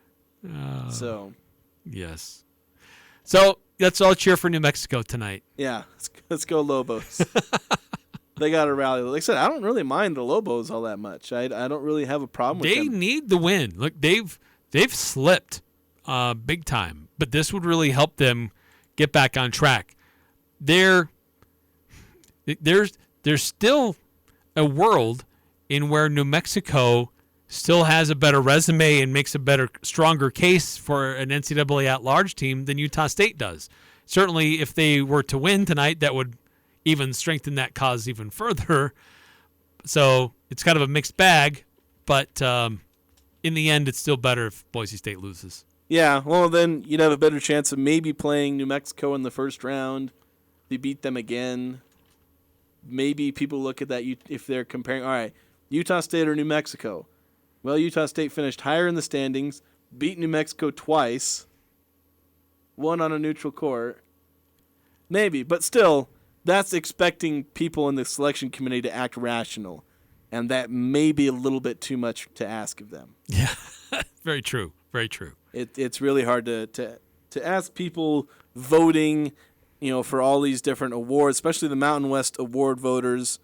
Yes. So let's all cheer for New Mexico tonight. Yeah, let's go Lobos. They got to rally. Like I said, I don't really mind the Lobos all that much. I don't really have a problem with them. They need the win. Look, they've slipped big time, but this would really help them get back on track. There's still a world in where New Mexico still has a better resume and makes a better, stronger case for an NCAA at-large team than Utah State does. Certainly, if they were to win tonight, that would even strengthen that cause even further. So it's kind of a mixed bag, but in the end, it's still better if Boise State loses. Yeah, well, then you'd have a better chance of maybe playing New Mexico in the first round. They beat them again. Maybe people look at that if they're comparing, all right, Utah State or New Mexico. Well, Utah State finished higher in the standings, beat New Mexico twice, won on a neutral court. Maybe, but still, that's expecting people in the selection committee to act rational, and that may be a little bit too much to ask of them. Yeah, very true, very true. It's really hard to ask people voting, for all these different awards, especially the Mountain West award voters.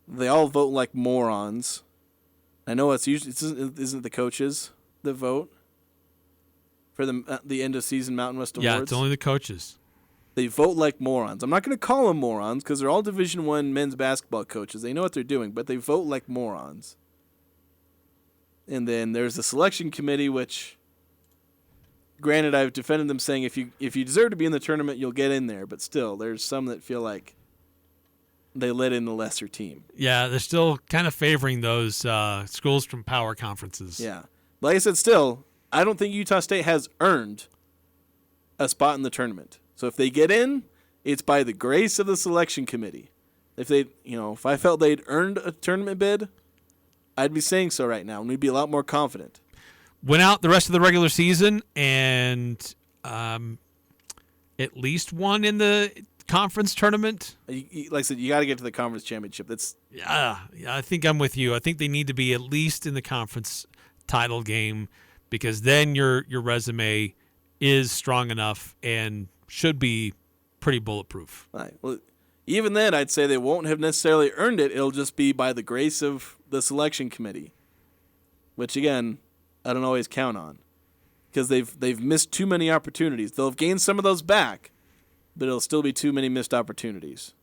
They all vote like morons. I know it's usually isn't the coaches that vote for the end of season Mountain West awards. Yeah, it's only the coaches. They vote like morons. I'm not going to call them morons because they're all Division I men's basketball coaches. They know what they're doing, but they vote like morons. And then there's the selection committee, which Granted, I've defended them saying if you deserve to be in the tournament, you'll get in there. But still, there's some that feel like they let in the lesser team. Yeah, they're still kind of favoring those schools from power conferences. Yeah. Like I said, still, I don't think Utah State has earned a spot in the tournament. So if they get in, it's by the grace of the selection committee. If I felt they'd earned a tournament bid, I'd be saying so right now, and we'd be a lot more confident. Went out the rest of the regular season and at least won in the conference tournament. Like I said, you got to get to the conference championship. Yeah, I think I'm with you. I think they need to be at least in the conference title game, because then your resume is strong enough and should be pretty bulletproof. Right. Well, even then, I'd say they won't have necessarily earned it. It'll just be by the grace of the selection committee, which again, I don't always count on, because they've missed too many opportunities. They'll have gained some of those back, but it'll still be too many missed opportunities.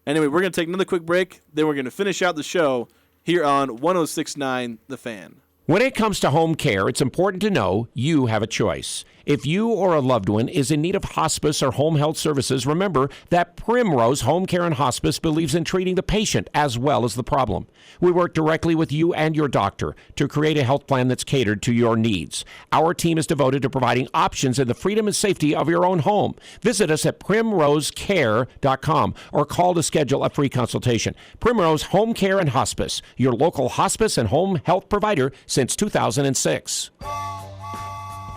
Anyway, we're going to take another quick break. Then we're going to finish out the show here on 106.9 The Fan. When it comes to home care, it's important to know you have a choice. If you or a loved one is in need of hospice or home health services, remember that Primrose Home Care and Hospice believes in treating the patient as well as the problem. We work directly with you and your doctor to create a health plan that's catered to your needs. Our team is devoted to providing options in the freedom and safety of your own home. Visit us at primrosecare.com or call to schedule a free consultation. Primrose Home Care and Hospice, your local hospice and home health provider since 2006.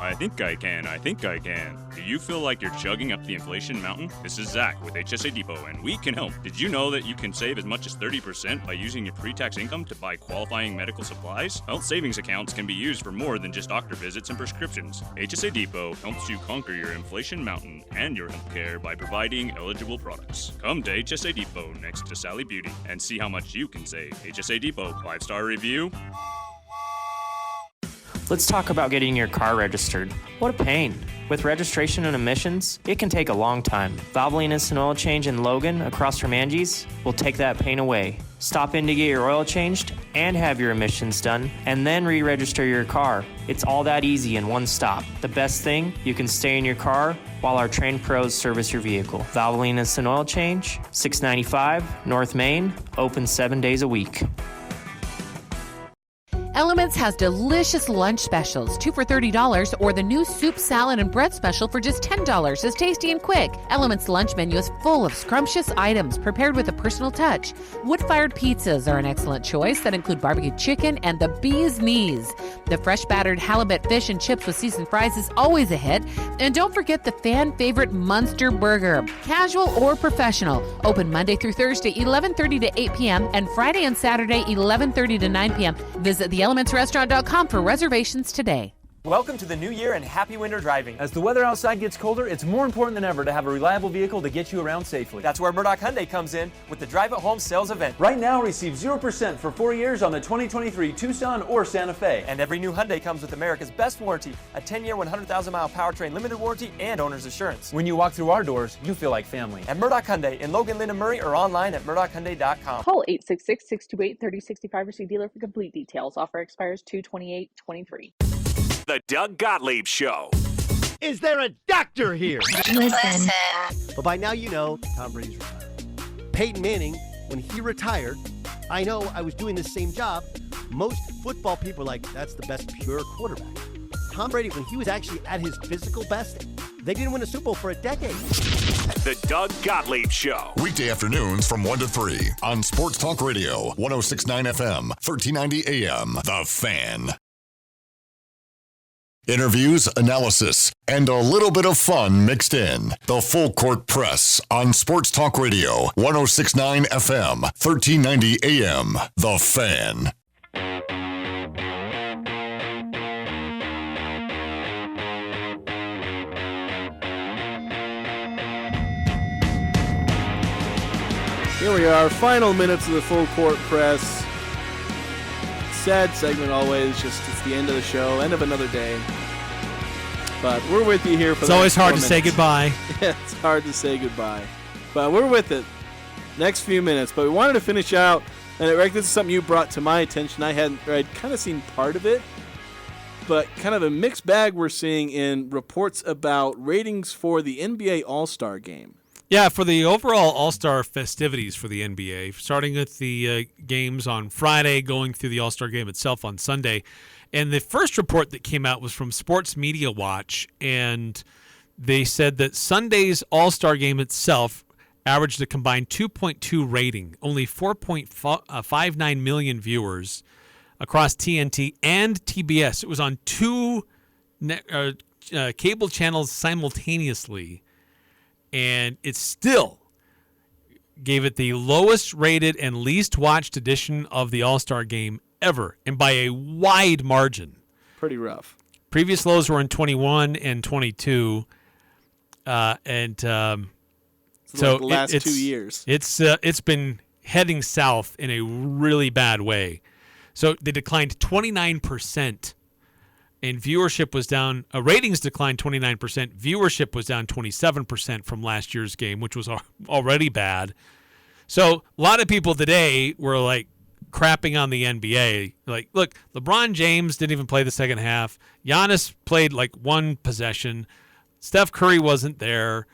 I think I can. Do you feel like you're chugging up the inflation mountain? This is Zach with HSA Depot, and we can help. Did you know that you can save as much as 30% by using your pre-tax income to buy qualifying medical supplies? Health savings accounts can be used for more than just doctor visits and prescriptions. HSA Depot helps you conquer your inflation mountain and your health care by providing eligible products. Come to HSA Depot next to Sally Beauty and see how much you can save. HSA Depot, 5-star review. Let's talk about getting your car registered. What a pain. With registration and emissions, it can take a long time. Valvoline Instant Oil Change in Logan, across from Angie's, will take that pain away. Stop in to get your oil changed and have your emissions done, and then re-register your car. It's all that easy in one stop. The best thing, you can stay in your car while our trained pros service your vehicle. Valvoline Instant Oil Change, 695 North Main, open 7 days a week. Elements has delicious lunch specials, 2 for $30, or the new soup, salad, and bread special for just $10. It's tasty and quick. Elements lunch menu is full of scrumptious items prepared with a personal touch. Wood-fired pizzas are an excellent choice that include barbecue chicken and the bee's knees. The fresh battered halibut fish and chips with seasoned fries is always a hit. And don't forget the fan favorite Munster Burger, casual or professional. Open Monday through Thursday, 11:30 to 8 p.m. and Friday and Saturday, 11:30 to 9 p.m. Visit theelementsrestaurant.com for reservations today. Welcome to the new year and happy winter driving. As the weather outside gets colder, it's more important than ever to have a reliable vehicle to get you around safely. That's where Murdoch Hyundai comes in with the Drive at Home sales event. Right now, receive 0% for 4 years on the 2023 Tucson or Santa Fe. And every new Hyundai comes with America's best warranty, a 10-year, 100,000-mile powertrain limited warranty and owner's assurance. When you walk through our doors, you feel like family. At Murdoch Hyundai in Logan, Lynn, and Murray, or online at murdochhyundai.com. Call 866-628-3065 or see dealer for complete details. Offer expires 2/28/23. The Doug Gottlieb Show. Is there a doctor here? Listen. Well, by now you know Tom Brady's retired. Peyton Manning, when he retired, I know I was doing the same job. Most football people are like, that's the best pure quarterback. Tom Brady, when he was actually at his physical best, they didn't win a Super Bowl for a decade. The Doug Gottlieb Show. Weekday afternoons from 1 to 3 on Sports Talk Radio, 106.9 FM, 1390 AM. The Fan. Interviews, analysis, and a little bit of fun mixed in. The Full Court Press on Sports Talk Radio, 106.9 FM, 1390 AM. The Fan. Here we are, final minutes of the Full Court Press. Sad segment always, just it's the end of the show, end of another day. But we're with you here for It's always hard to say goodbye. Yeah, it's hard to say goodbye. But we're with it next few minutes. But we wanted to finish out, and Rick, this is something you brought to my attention. I'd kind of seen part of it, but kind of a mixed bag we're seeing in reports about ratings for the NBA All-Star Game. Yeah, for the overall All-Star festivities for the NBA, starting with the games on Friday, going through the All-Star Game itself on Sunday. And the first report that came out was from Sports Media Watch, and they said that Sunday's All-Star Game itself averaged a combined 2.2 rating, only 4.59 million viewers across TNT and TBS. It was on two cable channels simultaneously, and it still gave it the lowest rated and least watched edition of the All-Star Game ever, and by a wide margin. Pretty rough. Previous lows were in 21 and 22, so like the last 2 years. It's been heading south in a really bad way. So they declined 29%, and viewership was down. Ratings declined 29%. Viewership was down 27% from last year's game, which was already bad. So a lot of people today were like crapping on the NBA. Like, look, LeBron James didn't even play the second half. Giannis played like one possession. Steph Curry wasn't there.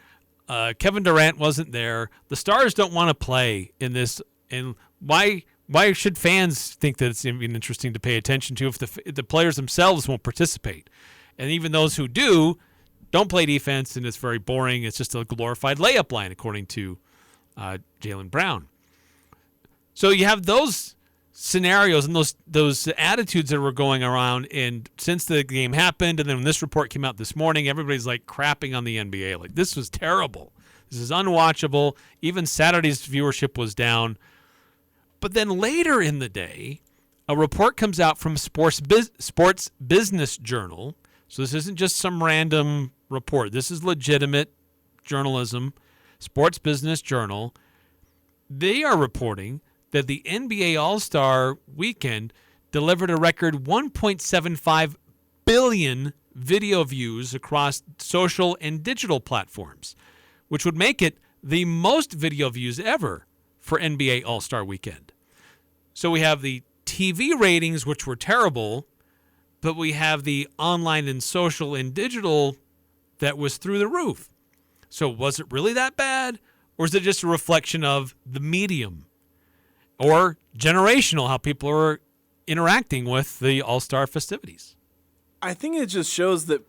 Kevin Durant wasn't there. The stars don't want to play in this. And why should fans think that it's even interesting to pay attention to if the players themselves won't participate? And even those who do don't play defense, and it's very boring. It's just a glorified layup line, according to Jaylen Brown. So you have those scenarios and those attitudes that were going around, and since the game happened, and then when this report came out this morning, everybody's like crapping on the NBA. Like, this was terrible. This is unwatchable. Even Saturday's viewership was down. But then later in the day, a report comes out from Sports Business Journal. So this isn't just some random report. This is legitimate journalism. Sports Business Journal. They are reporting that the NBA All-Star Weekend delivered a record 1.75 billion video views across social and digital platforms, which would make it the most video views ever for NBA All-Star Weekend. So we have the TV ratings, which were terrible, but we have the online and social and digital that was through the roof. So was it really that bad, or is it just a reflection of the medium or generational, how people are interacting with the All-Star festivities? I think it just shows that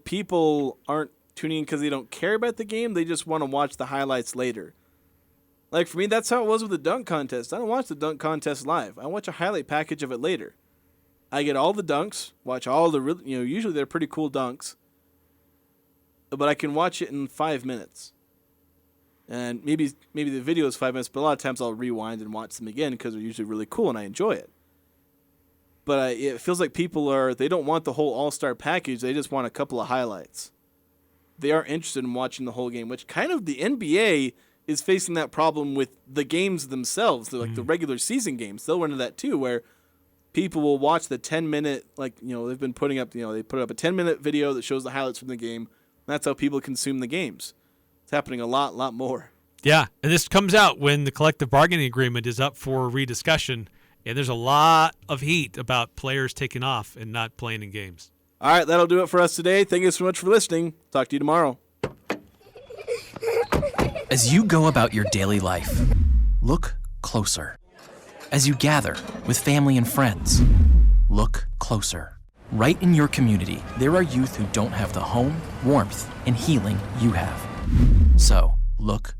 people aren't tuning in because they don't care about the game. They just want to watch the highlights later. Like, for me, that's how it was with the dunk contest. I don't watch the dunk contest live. I watch a highlight package of it later. I get all the dunks, watch all the really, usually they're pretty cool dunks, but I can watch it in 5 minutes. And maybe the video is 5 minutes, but a lot of times I'll rewind and watch them again because they're usually really cool and I enjoy it. But it feels like they don't want the whole All-Star package. They just want a couple of highlights. They aren't interested in watching the whole game, which kind of the NBA is facing that problem with the games themselves. They're like the regular season games. They'll run into that too, where people will watch the 10-minute, they've been putting up, they put up a 10-minute video that shows the highlights from the game. That's how people consume the games. It's happening a lot more. Yeah, and this comes out when the collective bargaining agreement is up for rediscussion, and there's a lot of heat about players taking off and not playing in games. All right, that'll do it for us today. Thank you so much for listening. Talk to you tomorrow. As you go about your daily life, look closer. As you gather with family and friends, look closer. Right in your community, there are youth who don't have the home, warmth, and healing you have. So, look